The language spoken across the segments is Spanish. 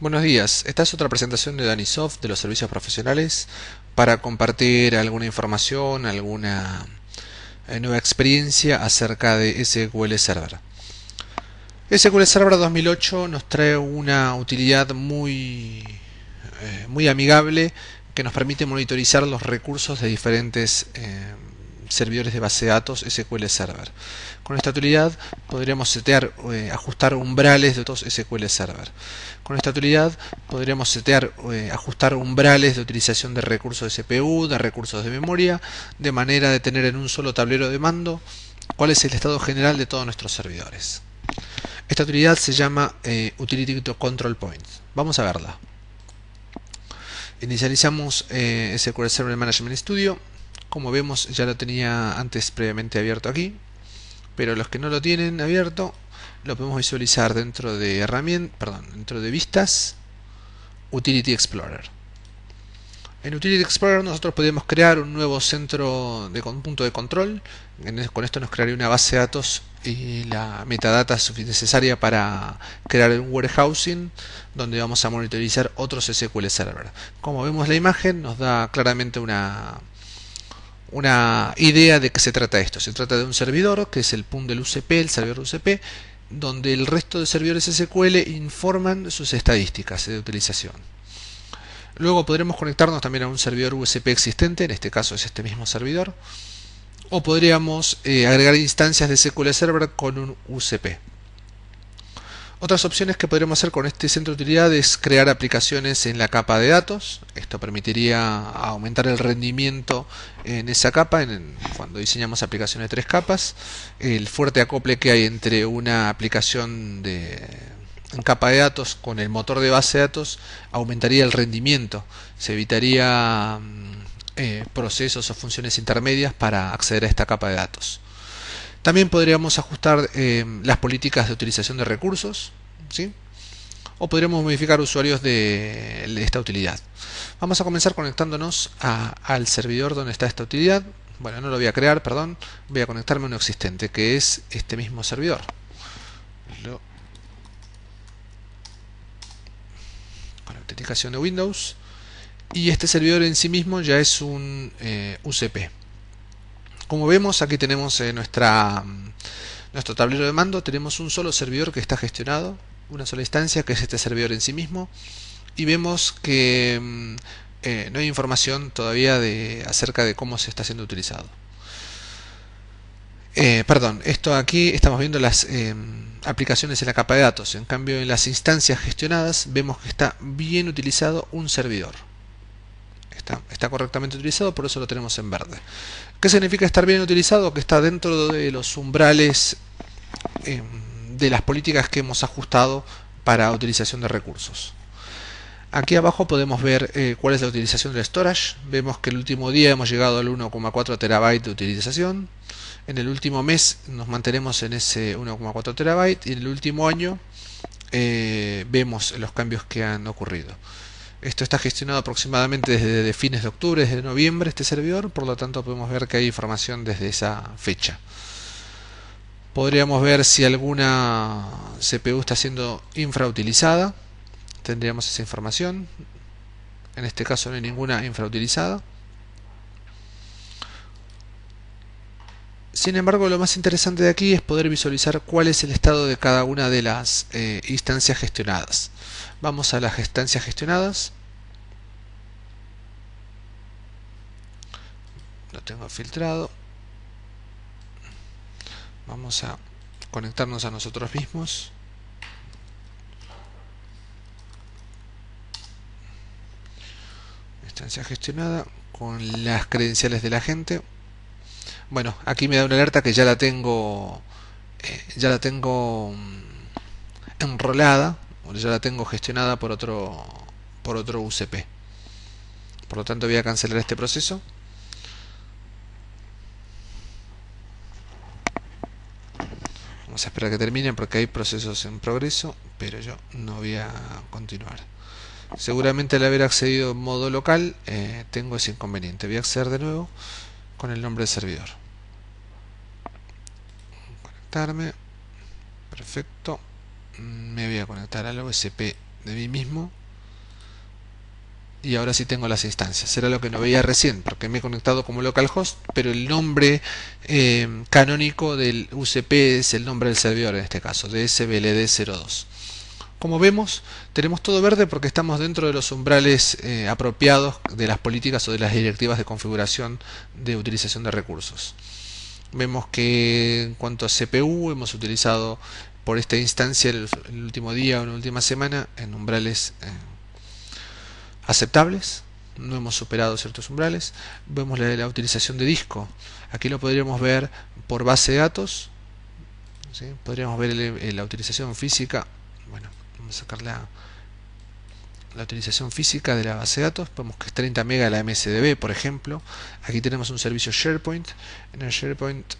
Buenos días, esta es otra presentación de Danisoft de los servicios profesionales para compartir alguna información, alguna nueva experiencia acerca de SQL Server. SQL Server 2008 nos trae una utilidad muy amigable que nos permite monitorizar los recursos de diferentes servidores de base de datos SQL Server. Con esta utilidad podríamos ajustar umbrales de datos SQL Server. Con esta utilidad podríamos ajustar umbrales de utilización de recursos de CPU, de recursos de memoria, de manera de tener en un solo tablero de mando cuál es el estado general de todos nuestros servidores. Esta utilidad se llama Utility to Control Point. Vamos a verla. Inicializamos SQL Server Management Studio. Como vemos, ya lo tenía antes previamente abierto aquí, pero los que no lo tienen abierto lo podemos visualizar dentro de dentro de vistas, Utility Explorer. En Utility Explorer nosotros podemos crear un nuevo punto de control. Con esto nos crearía una base de datos y la metadata necesaria para crear un warehousing donde vamos a monitorizar otros SQL Server. Como vemos, la imagen nos da claramente una idea de qué se trata esto. Se trata de un servidor que es el PUN del UCP, el servidor UCP, donde el resto de servidores SQL informan sus estadísticas de utilización. Luego podremos conectarnos también a un servidor UCP existente, en este caso es este mismo servidor, o podríamos agregar instancias de SQL Server con un UCP. Otras opciones que podremos hacer con este centro de utilidad es crear aplicaciones en la capa de datos. Esto permitiría aumentar el rendimiento en esa capa cuando diseñamos aplicaciones de 3 capas. El fuerte acople que hay entre una aplicación en capa de datos con el motor de base de datos aumentaría el rendimiento. Se evitaría procesos o funciones intermedias para acceder a esta capa de datos. También podríamos ajustar las políticas de utilización de recursos, ¿sí? O podríamos modificar usuarios de esta utilidad. Vamos a comenzar conectándonos al servidor donde está esta utilidad. Bueno, no lo voy a crear, perdón. Voy a conectarme a uno existente, que es este mismo servidor. Con la autenticación de Windows. Y este servidor en sí mismo ya es un UCP. Como vemos, aquí tenemos nuestro tablero de mando. Tenemos un solo servidor que está gestionado, una sola instancia, que es este servidor en sí mismo. Y vemos que no hay información todavía acerca de cómo se está siendo utilizado. Esto aquí estamos viendo las aplicaciones en la capa de datos. En cambio, en las instancias gestionadas vemos que está bien utilizado un servidor. Está correctamente utilizado, por eso lo tenemos en verde. ¿Qué significa estar bien utilizado? Que está dentro de los umbrales de las políticas que hemos ajustado para utilización de recursos. Aquí abajo podemos ver cuál es la utilización del storage. Vemos que el último día hemos llegado al 1,4 terabyte de utilización. En el último mes nos mantenemos en ese 1,4 terabyte y en el último año vemos los cambios que han ocurrido. Esto está gestionado aproximadamente desde fines de octubre, desde noviembre este servidor, por lo tanto podemos ver que hay información desde esa fecha. Podríamos ver si alguna CPU está siendo infrautilizada, tendríamos esa información. En este caso no hay ninguna infrautilizada. Sin embargo, lo más interesante de aquí es poder visualizar cuál es el estado de cada una de las instancias gestionadas. Vamos a las instancias gestionadas. Lo tengo filtrado. Vamos a conectarnos a nosotros mismos. Instancia gestionada con las credenciales de la gente. Bueno, aquí me da una alerta que ya la tengo enrolada, o ya la tengo gestionada por otro UCP. Por lo tanto voy a cancelar este proceso. Vamos a esperar a que terminen porque hay procesos en progreso, pero yo no voy a continuar. Seguramente al haber accedido en modo local tengo ese inconveniente. Voy a acceder de nuevo con el nombre del servidor. Conectarme. Perfecto. Me voy a conectar al OSP de mí mismo. Y ahora sí tengo las instancias. Era lo que no veía recién, porque me he conectado como localhost, pero el nombre canónico del UCP es el nombre del servidor, en este caso, DSBLD02. Como vemos, tenemos todo verde porque estamos dentro de los umbrales apropiados de las políticas o de las directivas de configuración de utilización de recursos. Vemos que en cuanto a CPU hemos utilizado por esta instancia el último día o la última semana en umbrales aceptables, no hemos superado ciertos umbrales. Vemos la utilización de disco, aquí lo podríamos ver por base de datos, ¿sí? Podríamos ver la utilización física. Bueno, vamos a sacar la utilización física de la base de datos. Vemos que es 30 MB la MSDB, por ejemplo. Aquí tenemos un servicio SharePoint. En el SharePoint,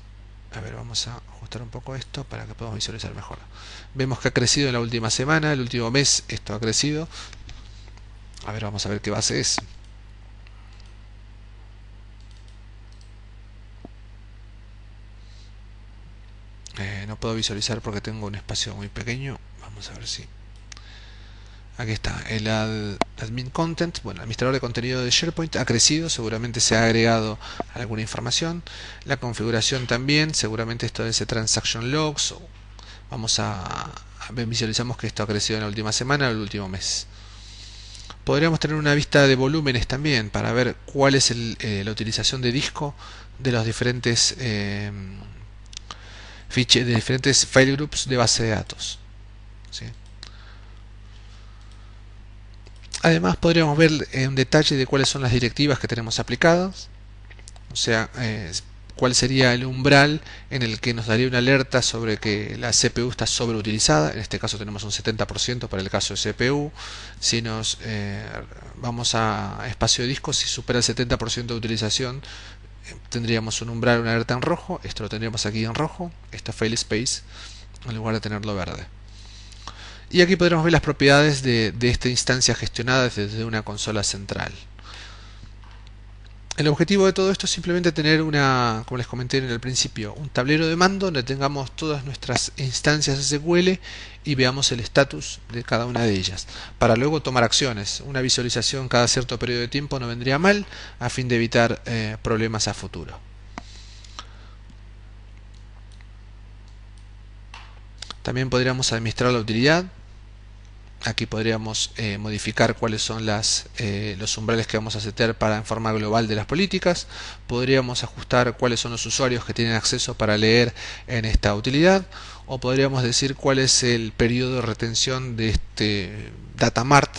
a ver, vamos a ajustar un poco esto para que podamos visualizar mejor. Vemos que ha crecido en la última semana, el último mes esto ha crecido. A ver, vamos a ver qué base es. No puedo visualizar porque tengo un espacio muy pequeño. Vamos a ver si... Aquí está, el admin content, bueno, el administrador de contenido de SharePoint ha crecido, seguramente se ha agregado alguna información. La configuración también, seguramente esto es transaction logs. Vamos a visualizamos que esto ha crecido en la última semana o el último mes. Podríamos tener una vista de volúmenes también para ver cuál es la utilización de disco de los diferentes diferentes file groups de base de datos, ¿sí? Además podríamos ver en detalle de cuáles son las directivas que tenemos aplicadas, o sea, cuál sería el umbral en el que nos daría una alerta sobre que la CPU está sobreutilizada. En este caso tenemos un 70% para el caso de CPU. Si nos vamos a espacio de disco, si supera el 70% de utilización, tendríamos un umbral, una alerta en rojo. Esto lo tendríamos aquí en rojo, esta file space, en lugar de tenerlo verde. Y aquí podremos ver las propiedades de esta instancia gestionada desde una consola central. El objetivo de todo esto es simplemente tener como les comenté en el principio, un tablero de mando donde tengamos todas nuestras instancias SQL y veamos el estatus de cada una de ellas, para luego tomar acciones. Una visualización cada cierto periodo de tiempo no vendría mal, a fin de evitar problemas a futuro. También podríamos administrar la utilidad. Aquí podríamos modificar cuáles son los umbrales que vamos a setear para en forma global de las políticas. Podríamos ajustar cuáles son los usuarios que tienen acceso para leer en esta utilidad. O podríamos decir cuál es el periodo de retención de este datamart,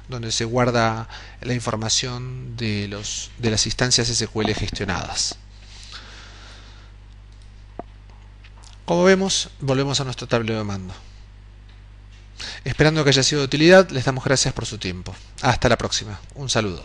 donde se guarda la información de las instancias SQL gestionadas. Como vemos, volvemos a nuestro tablero de mando. Esperando que haya sido de utilidad, les damos gracias por su tiempo. Hasta la próxima. Un saludo.